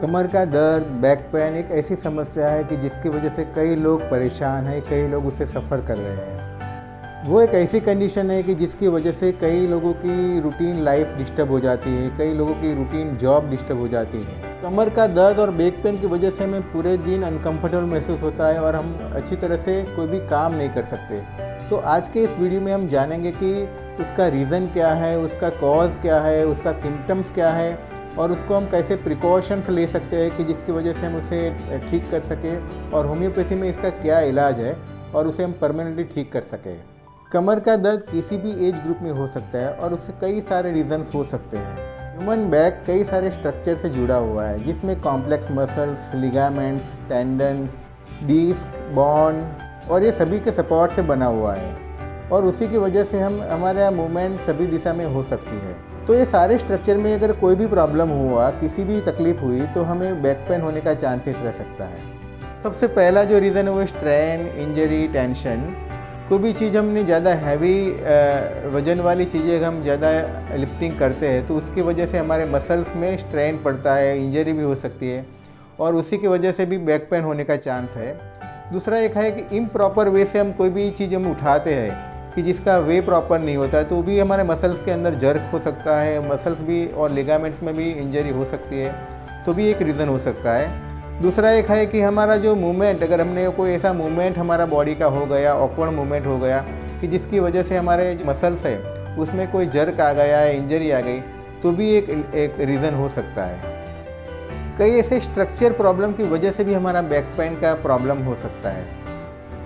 कमर का दर्द, back pain एक ऐसी समस्या है कि जिसकी वजह से कई लोग परेशान हैं, कई लोग उससे सफ़र कर रहे हैं। वो एक ऐसी कंडीशन है कि जिसकी वजह से कई लोगों की रूटीन लाइफ डिस्टर्ब हो जाती है, कई लोगों की रूटीन जॉब डिस्टर्ब हो जाती है। कमर का दर्द और बैक पेन की वजह से हमें पूरे दिन अनकंफर्टेबल महसूस होता है और हम अच्छी तरह से कोई भी काम नहीं कर सकते। तो आज के इस वीडियो में हम जानेंगे कि उसका रीज़न क्या है, उसका कॉज क्या है, उसका सिम्टम्स क्या है और उसको हम कैसे प्रिकॉशंस ले सकते हैं कि जिसकी वजह से हम उसे ठीक कर सकें और होम्योपैथी में इसका क्या इलाज है और उसे हम परमानेंटली ठीक कर सकें। कमर का दर्द किसी भी एज ग्रुप में हो सकता है और उससे कई सारे रीज़न्स हो सकते हैं। ह्यूमन बैक कई सारे स्ट्रक्चर से जुड़ा हुआ है जिसमें complex muscles, ligaments, tendons, disc, bone और ये सभी के सपोर्ट से बना हुआ है और उसी की वजह से हमारा मूवमेंट सभी दिशा में हो सकती है। तो ये सारे स्ट्रक्चर में अगर कोई भी प्रॉब्लम हुआ, किसी भी तकलीफ हुई तो हमें बैक पेन होने का चांसेस रह सकता है। सबसे पहला जो रीज़न है वो स्ट्रेन, इंजरी, टेंशन। कोई भी चीज़ हमने ज़्यादा हैवी वज़न वाली चीज़ें हम ज़्यादा लिफ्टिंग करते हैं तो उसकी वजह से हमारे मसल्स में स्ट्रेन पड़ता है, इंजरी भी हो सकती है और उसी की वजह से भी बैक पेन होने का चांस है। दूसरा एक है कि इम्प्रॉपर वे से हम कोई भी चीज़ हम उठाते हैं कि जिसका वे प्रॉपर नहीं होता है तो भी हमारे मसल्स के अंदर जर्क हो सकता है, मसल्स भी और लिगामेंट्स में भी इंजरी हो सकती है, तो भी एक रीज़न हो सकता है। दूसरा एक है कि हमारा जो मूवमेंट, अगर हमने कोई ऐसा मूवमेंट हमारा बॉडी का हो गया, ऑकवर्ड मूवमेंट हो गया कि जिसकी वजह से हमारे जो मसल्स है उसमें कोई जर्क आ गया है, इंजरी आ गई, तो भी एक रीज़न हो सकता है। कई ऐसे स्ट्रक्चर प्रॉब्लम की वजह से भी हमारा बैक पेन का प्रॉब्लम हो सकता है।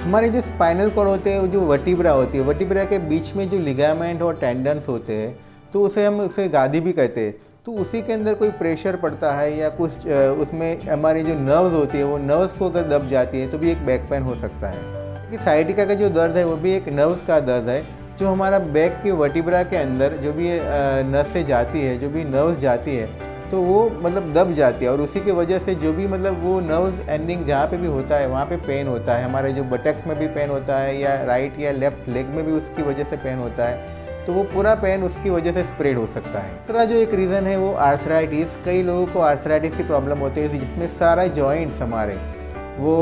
हमारे जो स्पाइनल कॉर्ड होते हैं, जो वर्टिब्रा होती है, वर्टिब्रा के बीच में जो लिगामेंट और टेंडन्स होते हैं तो उसे गादी भी कहते हैं। तो उसी के अंदर कोई प्रेशर पड़ता है या कुछ उसमें हमारी जो नर्व्स होती है वो नर्व्स को अगर दब जाती है तो भी एक बैक पेन हो सकता है। कि साइटिका का जो दर्द है वो भी एक नर्व्स का दर्द है जो हमारा बैक के वर्टिब्रा के अंदर जो भी नसें जाती है, जो भी नर्व्स जाती है तो वो दब जाती है और उसी की वजह से जो भी वो नर्व्स एंडिंग जहाँ पे भी होता है वहाँ पे पेन होता है। हमारे जो बटक्स में भी पेन होता है या राइट या लेफ्ट लेग में भी उसकी वजह से पेन होता है, तो वो पूरा पेन उसकी वजह से स्प्रेड हो सकता है। दूसरा जो एक रीज़न है वो आर्थराइटिस। कई लोगों को आर्थराइटिस की प्रॉब्लम होती है जिसमें सारा जॉइंट्स हमारे वो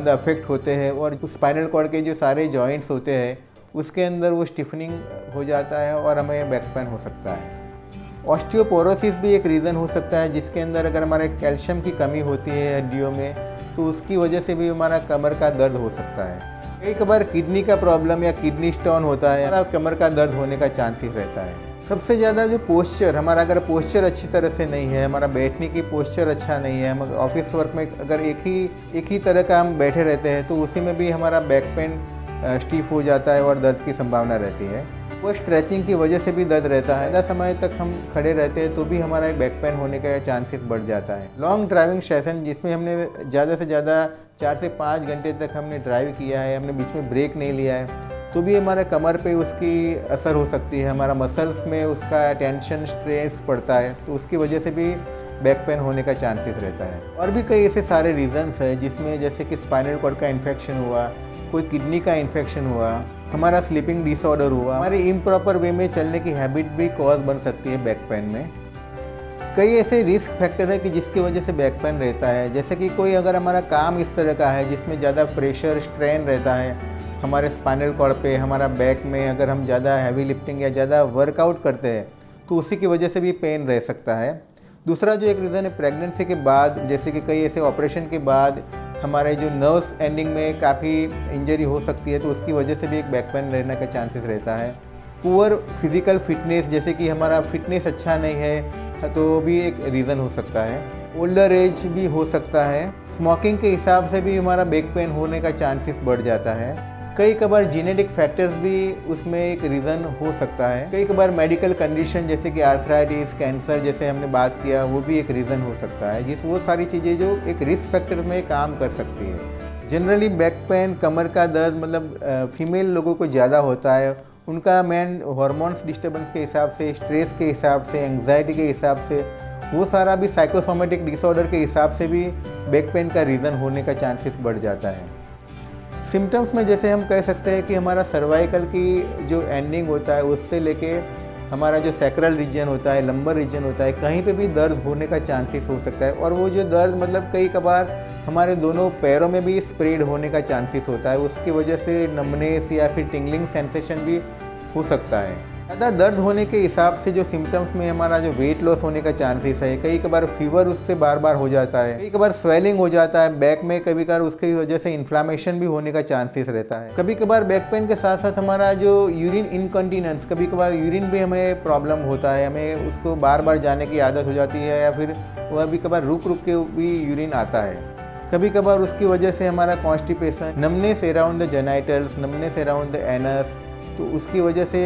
अफेक्ट होते हैं और स्पाइनल कॉर्ड के जो सारे जॉइंट्स होते हैं उसके अंदर वो स्टिफनिंग हो जाता है और हमें बैक पेन हो सकता है। ऑस्टियोपोरोसिस भी एक रीज़न हो सकता है जिसके अंदर अगर हमारे कैल्शियम की कमी होती है हड्डियों में तो उसकी वजह से भी हमारा कमर का दर्द हो सकता है। कई बार किडनी का प्रॉब्लम या किडनी स्टोन होता है, हमारा कमर का दर्द होने का चांसेस रहता है। सबसे ज़्यादा जो पोस्चर, हमारा अगर पोस्चर अच्छी तरह से नहीं है, हमारा बैठने की पोस्चर अच्छा नहीं है, हम ऑफिस वर्क में अगर एक ही तरह का हम बैठे रहते हैं तो उसी में भी हमारा बैक पेन स्टीफ हो जाता है और दर्द की संभावना रहती है। वो स्ट्रेचिंग की वजह से भी दर्द रहता है। ज़्यादा समय तक हम खड़े रहते हैं तो भी हमारा बैक पेन होने का चांसेस बढ़ जाता है। लॉन्ग ड्राइविंग सेशन जिसमें हमने ज़्यादा से ज़्यादा 4 से 5 घंटे तक हमने ड्राइव किया है, हमने बीच में ब्रेक नहीं लिया है, तो भी हमारे कमर पे उसकी असर हो सकती है। हमारा मसल्स में उसका टेंशन, स्ट्रेस पड़ता है तो उसकी वजह से भी बैक पेन होने का चांसेस रहता है। और भी कई ऐसे सारे रीज़न्स हैं जिसमें जैसे कि स्पाइनल कॉर्ड का इन्फेक्शन हुआ, कोई किडनी का इन्फेक्शन हुआ, हमारा स्लीपिंग डिसऑर्डर हुआ, हमारी इम्प्रॉपर वे में चलने की हैबिट भी कॉज बन सकती है बैक पेन में। कई ऐसे रिस्क फैक्टर है कि जिसकी वजह से बैक पेन रहता है, जैसे कि कोई अगर हमारा काम इस तरह का है जिसमें ज़्यादा प्रेशर, स्ट्रेन रहता है हमारे स्पाइनल कॉर्ड पे, हमारा बैक में, अगर हम ज़्यादा हैवी लिफ्टिंग या ज़्यादा वर्कआउट करते हैं तो उसी की वजह से भी पेन रह सकता है। दूसरा जो एक रीज़न है प्रेगनेंसी के बाद, जैसे कि कई ऐसे ऑपरेशन के बाद हमारे जो नर्व्स एंडिंग में काफ़ी इंजरी हो सकती है तो उसकी वजह से भी एक बैक पेन रहने का चांसेस रहता है। पुअर फिजिकल फिटनेस, जैसे कि हमारा फिटनेस अच्छा नहीं है तो भी एक रीज़न हो सकता है। ओल्डर एज भी हो सकता है। स्मोकिंग के हिसाब से भी हमारा बैक पेन होने का चांसेस बढ़ जाता है। कई बार जेनेटिक फैक्टर्स भी उसमें एक रीज़न हो सकता है। कई बार मेडिकल कंडीशन जैसे कि आर्थराइटिस, कैंसर जैसे हमने बात किया वो भी एक रीज़न हो सकता है, वो सारी चीज़ें जो एक रिस्क फैक्टर में काम कर सकती है। जनरली बैक पेन, कमर का दर्द फीमेल लोगों को ज़्यादा होता है। उनका मेन हार्मोन्स डिस्टर्बेंस के हिसाब से, स्ट्रेस के हिसाब से, एंग्जाइटी के हिसाब से, वो सारा भी साइकोसोमेटिक डिसऑर्डर के हिसाब से भी बैक पेन का रीज़न होने का चांसेस बढ़ जाता है। सिम्टम्स में जैसे हम कह सकते हैं कि हमारा सर्वाइकल की जो एंडिंग होता है उससे लेके हमारा जो सैक्रल रीजन होता है, लंबर रीजन होता है, कहीं पे भी दर्द होने का चांसेस हो सकता है। और वो जो दर्द मतलब कई कबार हमारे दोनों पैरों में भी स्प्रेड होने का चांसेस होता है, उसकी वजह से नमनेस या फिर टिंगलिंग सेंसेशन भी हो सकता है। ज़्यादा दर्द होने के हिसाब से जो सिम्टम्स में हमारा जो वेट लॉस होने का चांसेस है, कई कबार फीवर उससे बार बार हो जाता है, कई कबार स्वेलिंग हो जाता है बैक में, कभी कभार उसकी वजह से इन्फ्लामेशन भी होने का चांसेस रहता है। कभी कभार बैक पेन के साथ साथ हमारा जो यूरिन इनकॉन्टिनेंस, कभी कभार यूरिन भी हमें प्रॉब्लम होता है, हमें उसको बार बार जाने की आदत हो जाती है, या फिर वह कभी कभार रुक रुक के भी यूरिन आता है। कभी कभार उसकी वजह से हमारा constipation, numbness around the genitals, numbness around the anus, तो उसकी वजह से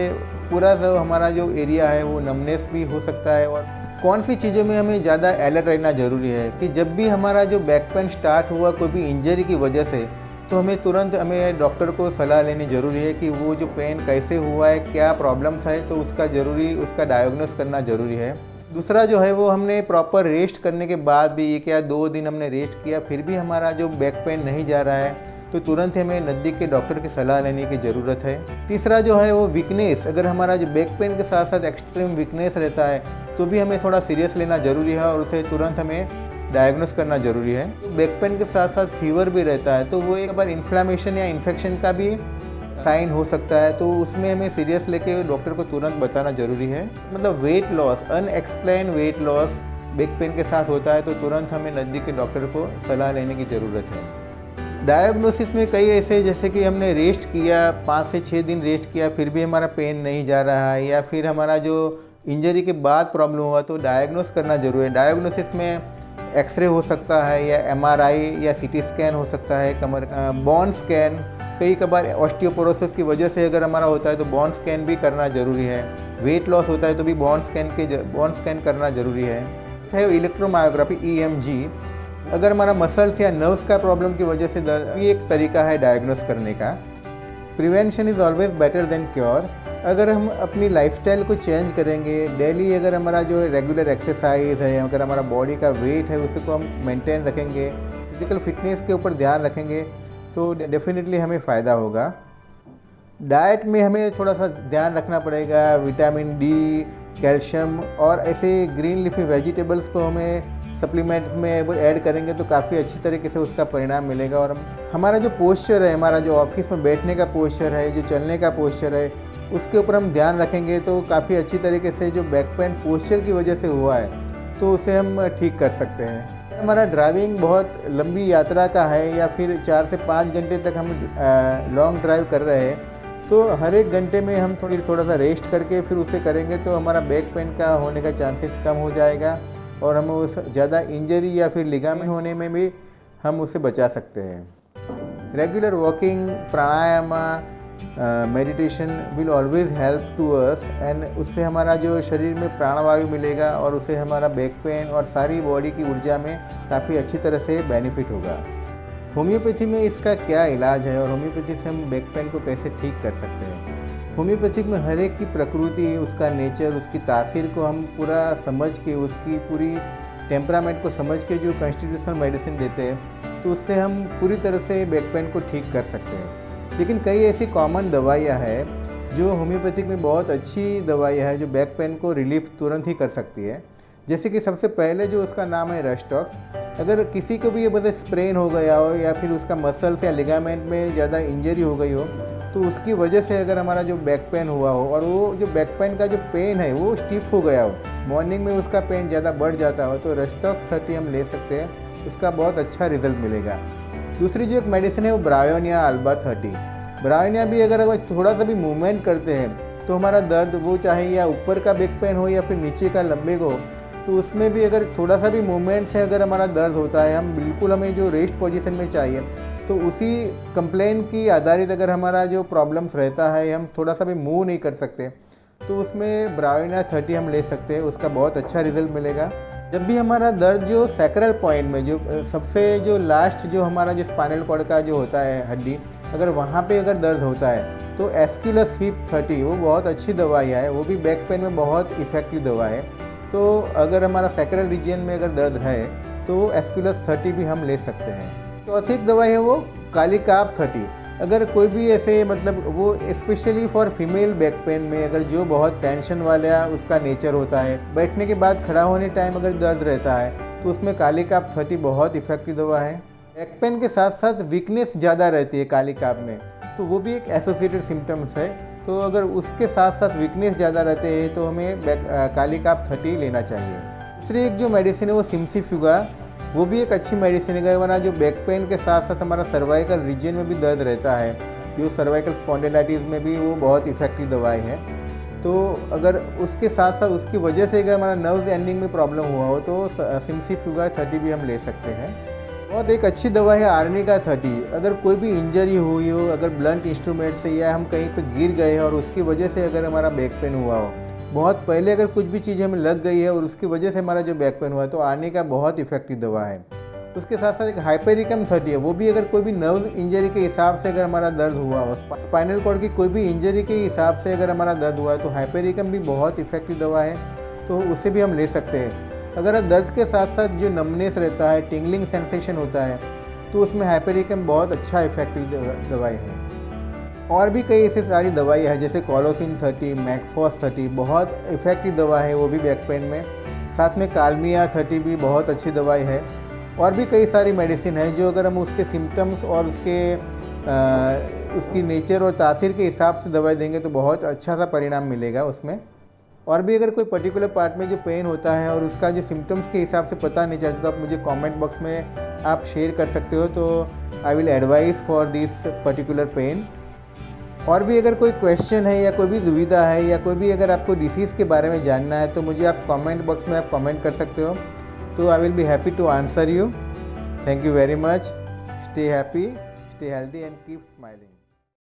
पूरा जो हमारा जो एरिया है वो नमनेस भी हो सकता है। और कौन सी चीज़ों में हमें ज़्यादा अलर्ट रहना ज़रूरी है कि जब भी हमारा जो बैक पेन स्टार्ट हुआ कोई भी इंजरी की वजह से, तो हमें तुरंत हमें डॉक्टर को सलाह लेनी ज़रूरी है कि वो जो पेन कैसे हुआ है, क्या प्रॉब्लम्स है, तो उसका डायग्नोस करना ज़रूरी है। दूसरा जो है वो हमने प्रॉपर रेस्ट करने के बाद भी, 1 या 2 दिन हमने रेस्ट किया फिर भी हमारा जो बैक पेन नहीं जा रहा है, तो तुरंत हमें नज़दीक के डॉक्टर की सलाह लेने की ज़रूरत है। तीसरा जो है वो वीकनेस, अगर हमारा जो बैक पेन के साथ साथ एक्सट्रीम वीकनेस रहता है तो भी हमें थोड़ा सीरियस लेना ज़रूरी है और उसे तुरंत हमें डायग्नोस करना ज़रूरी है। बैक पेन के साथ साथ फीवर भी रहता है, तो वो एक बार इन्फ्लामेशन या इन्फेक्शन का भी साइन हो सकता है, तो उसमें हमें सीरियस लेके डॉक्टर को तुरंत बताना ज़रूरी है। मतलब weight loss, unexplained weight loss back pain के साथ होता है, तो तुरंत हमें नज़दीक के डॉक्टर को सलाह लेने की ज़रूरत है। डायग्नोसिस में कई ऐसे, जैसे कि हमने रेस्ट किया, 5 से 6 दिन रेस्ट किया फिर भी हमारा पेन नहीं जा रहा है, या फिर हमारा जो इंजरी के बाद प्रॉब्लम हुआ, तो डायग्नोस करना जरूरी है। डायग्नोसिस में एक्सरे हो सकता है, या एमआरआई या सीटी स्कैन हो सकता है, कमर बोन स्कैन, कई कबार ऑस्टियोपोरोसिस की वजह से अगर हमारा होता है तो बोन स्कैन भी करना ज़रूरी है। वेट लॉस होता है तो भी बोन स्कैन करना ज़रूरी है। इलेक्ट्रोमायोग्राफी EMG, अगर हमारा मसल्स या नर्व्स का प्रॉब्लम की वजह से दर्द, ये एक तरीका है डायग्नोस करने का। Prevention is always better than cure. अगर हम अपनी लाइफस्टाइल को चेंज करेंगे, डेली अगर हमारा जो रेगुलर एक्सरसाइज है, अगर हमारा बॉडी का वेट है उसे को हम मेंटेन रखेंगे, फिजिकल फिटनेस के ऊपर ध्यान रखेंगे, तो डेफिनेटली हमें फ़ायदा होगा। डाइट में हमें थोड़ा सा ध्यान रखना पड़ेगा, विटामिन डी, कैल्शियम और ऐसे ग्रीन लीफी वेजिटेबल्स को हमें सप्लीमेंट में ऐड करेंगे तो काफ़ी अच्छी तरीके से उसका परिणाम मिलेगा। और हमारा जो पोस्चर है, हमारा जो ऑफिस में बैठने का पोस्चर है, जो चलने का पोस्चर है, उसके ऊपर हम ध्यान रखेंगे तो काफ़ी अच्छी तरीके से जो बैक पेन पोस्चर की वजह से हुआ है तो उसे हम ठीक कर सकते हैं। हमारा ड्राइविंग बहुत लंबी यात्रा का है या फिर 4 से 5 घंटे तक हम लॉन्ग ड्राइव कर रहे हैं, तो हर एक घंटे में हम थोड़ा सा रेस्ट करके फिर उसे करेंगे तो हमारा बैक पेन का होने का चांसेस कम हो जाएगा और हम उस ज़्यादा इंजरी या फिर लिगामेंट होने में भी हम उसे बचा सकते हैं। Regular walking, pranayama, meditation will always help to us, and उससे हमारा जो शरीर में प्राणवायु मिलेगा और उससे हमारा बैक पेन और सारी बॉडी की ऊर्जा में काफ़ी अच्छी तरह से बेनिफिट होगा। होम्योपैथी में इसका क्या इलाज है और होम्योपैथी से हम बैक पेन को कैसे ठीक कर सकते हैं? होम्योपैथिक में हर एक की प्रकृति, उसका नेचर, उसकी तासीर को हम पूरा समझ के, उसकी पूरी टेम्परामेंट को समझ के जो कॉन्स्टिट्यूशनल मेडिसिन देते हैं, तो उससे हम पूरी तरह से बैक पेन को ठीक कर सकते हैं। लेकिन कई ऐसी कॉमन दवाइयाँ हैं जो होम्योपैथिक में बहुत अच्छी दवाइयाँ हैं जो बैक पेन को रिलीफ तुरंत ही कर सकती है। जैसे कि सबसे पहले जो उसका नाम है रस्टॉक्स। अगर किसी को भी ये बस स्प्रेन हो गया हो या फिर उसका मसल्स या लिगामेंट में ज़्यादा इंजरी हो गई हो, तो उसकी वजह से अगर हमारा जो बैक पेन हुआ हो और वो जो बैक पेन का जो पेन है वो स्टिफ हो गया हो, मॉर्निंग में उसका पेन ज़्यादा बढ़ जाता हो, तो रस्टॉक्स 30 हम ले सकते हैं, उसका बहुत अच्छा रिजल्ट मिलेगा। दूसरी जो एक मेडिसिन है वो ब्रायोनिया अल्बा 30। ब्रायोनिया भी अगर थोड़ा सा भी मूवमेंट करते हैं तो हमारा दर्द, वो चाहे या ऊपर का बैक पेन हो या फिर नीचे का लंबे को, तो उसमें भी अगर थोड़ा सा भी मूवमेंट से अगर हमारा दर्द होता है, हम बिल्कुल, हमें जो रेस्ट पोजीशन में चाहिए, तो उसी कंप्लेन की आधारित अगर हमारा जो प्रॉब्लम्स रहता है, हम थोड़ा सा भी मूव नहीं कर सकते, तो उसमें ब्रायोनिया 30 हम ले सकते हैं, उसका बहुत अच्छा रिजल्ट मिलेगा। जब भी हमारा दर्द जो सैक्रल पॉइंट में, जो सबसे जो लास्ट जो हमारा जो स्पाइनल कॉर्ड का जो होता है हड्डी, अगर वहाँ पे अगर दर्द होता है तो एस्क्यूलस हिप 30 वो बहुत अच्छी दवाई है, वो भी बैक पेन में बहुत इफ़ेक्टिव दवा है। तो अगर हमारा सैक्रल रीजन में अगर दर्द है तो एस्क्यूलस 30 भी हम ले सकते हैं। चौथी दवाई है वो कालिकाप 30। अगर कोई भी ऐसे मतलब वो specially for female back pain में, अगर जो बहुत टेंशन वाला उसका नेचर होता है, बैठने के बाद खड़ा होने टाइम अगर दर्द रहता है, तो उसमें काली काप 30 बहुत इफेक्टिव दवा है। बैक पेन के साथ साथ वीकनेस ज़्यादा रहती है काली काप में, तो वो भी एक एसोसिएटेड सिम्टम्स है। तो अगर उसके साथ साथ वीकनेस ज़्यादा रहते हैं तो हमें काली काप 30 लेना चाहिए। दूसरी एक जो मेडिसिन है वो सिम्सिफ्यूगा, वो भी एक अच्छी मेडिसिन है। वरना जो बैक पेन के साथ साथ हमारा सर्वाइकल रीजन में भी दर्द रहता है, जो सर्वाइकल स्पॉन्डिलाइटिस में भी वो बहुत इफेक्टिव दवाई है। तो अगर उसके साथ साथ उसकी वजह से अगर हमारा नर्व एंडिंग में प्रॉब्लम हुआ हो तो सिम्सिफ्यूगा 30 भी हम ले सकते हैं। बहुत एक अच्छी दवा है आर्निका 30। अगर कोई भी इंजरी हुई हो, अगर ब्लंट इंस्ट्रूमेंट से या हम कहीं पे गिर गए हैं और उसकी वजह से अगर हमारा बैक पेन हुआ हो, बहुत पहले अगर कुछ भी चीज़ हमें लग गई है और उसकी वजह से हमारा जो बैक पेन हुआ है, तो आर्निका बहुत इफेक्टिव दवा है। उसके साथ साथ एक हाइपेरिकम 30 है, वो भी अगर कोई भी नर्व इंजरी के हिसाब से अगर हमारा दर्द हुआ हो, स्पाइनल कॉर्ड की कोई भी इंजरी के हिसाब से अगर हमारा दर्द हुआ है, तो हाइपेरिकम भी बहुत इफेक्टिव दवा है, तो उसे भी हम ले सकते हैं। अगर दर्द के साथ साथ जो नमनेस रहता है, टिंगलिंग सेंसेशन होता है, तो उसमें हाइपेरिकम बहुत अच्छा इफेक्टिव दवाई है। और भी कई ऐसी सारी दवाई है, जैसे कॉलोसिन 30, मैकफॉस 30 बहुत इफेक्टिव दवा है वो भी बैक पेन में। साथ में कालमिया 30 भी बहुत अच्छी दवाई है। और भी कई सारी मेडिसिन है जो अगर हम उसके सिम्टम्स और उसकी नेचर और तासीर के हिसाब से दवाई देंगे तो बहुत अच्छा सा परिणाम मिलेगा उसमें। और भी अगर कोई पर्टिकुलर पार्ट में जो पेन होता है और उसका जो सिम्टम्स के हिसाब से पता नहीं चलता, तो आप मुझे कमेंट बॉक्स में आप शेयर कर सकते हो, तो I will advice for this particular pain. और भी अगर कोई क्वेश्चन है या कोई भी दुविधा है या कोई भी अगर आपको डिसीज़ के बारे में जानना है, तो मुझे आप कमेंट बॉक्स में आप कमेंट कर सकते हो, तो I will be happy to answer you. Thank you very much. Stay happy, stay healthy and keep smiling.